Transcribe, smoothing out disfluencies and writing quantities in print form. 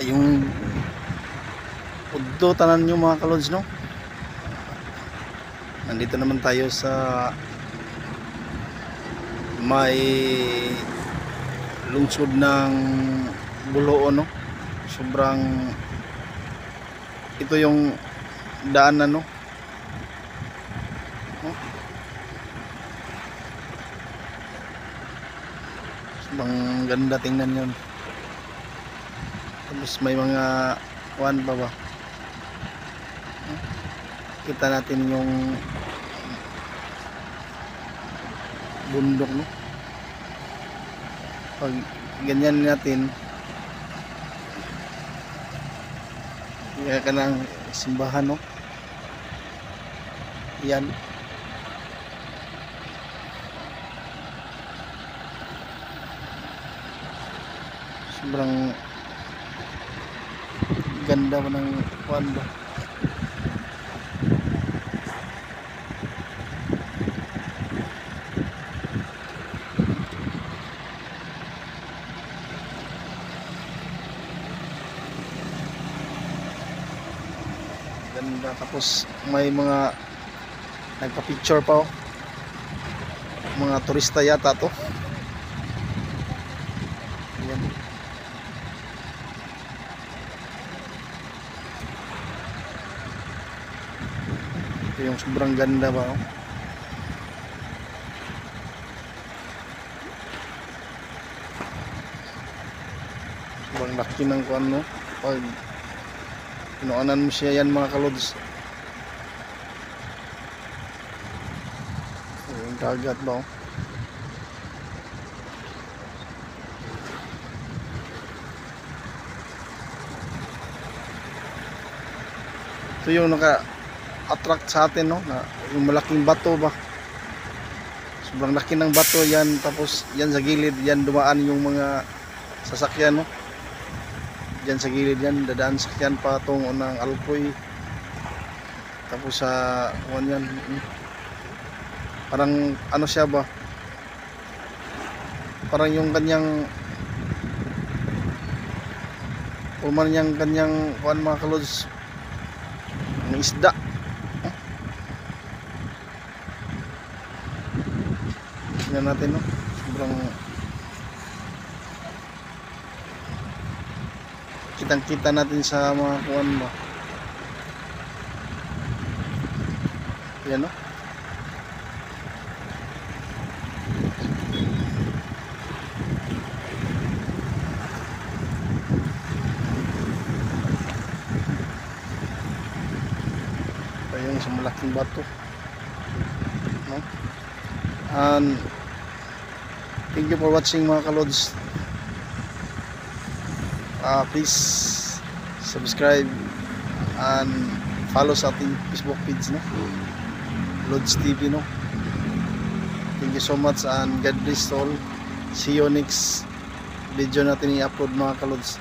yung udto tanan nyo mga kalods, no? Nandito naman tayo sa may lungsod ng Buloon, no? Sobrang ito yung daanan, no? Sobrang ganda tingnan yun. Tapos may mga kuwan pa ba, kita natin yung bundok, no? Pag ganyan natin, kaya ka ng simbahan, no? Yan. Sobrang ganda mo ng kuwan ba. Ganda. Tapos may mga nagpa-picture pa, oh. Mga turista yata to. Yan. Ito yung sobrang ganda ba, oh. Sobrang laki ng kuwan, no? Pag inuanan mo siya yan mga kalods. Yung dagat ba, oh. Ito yung naka-attract sa atin, no? Na yung malaking bato ba. Sobrang laki ng bato yan. Tapos yan sa gilid, yan dumaan yung mga sasakyan, no? Diyan sa gilid yan, dadaan sakyan patungo ng Alcoy. Tapos sa yan, parang ano siya ba, parang yung kanyang puman niyang kanyang kuan mga kalods, ng isda. Tingnan natin, no? Sobrang kitang-kita natin sa mga kuwan ba. Yan, no? Ito yung sa malaking bato, no? And thank you for watching mga kalods. Please subscribe and follow sa ating Facebook page, no? Lods TV, no? Thank you so much and God bless all. See you next video natin i-upload mga kalods.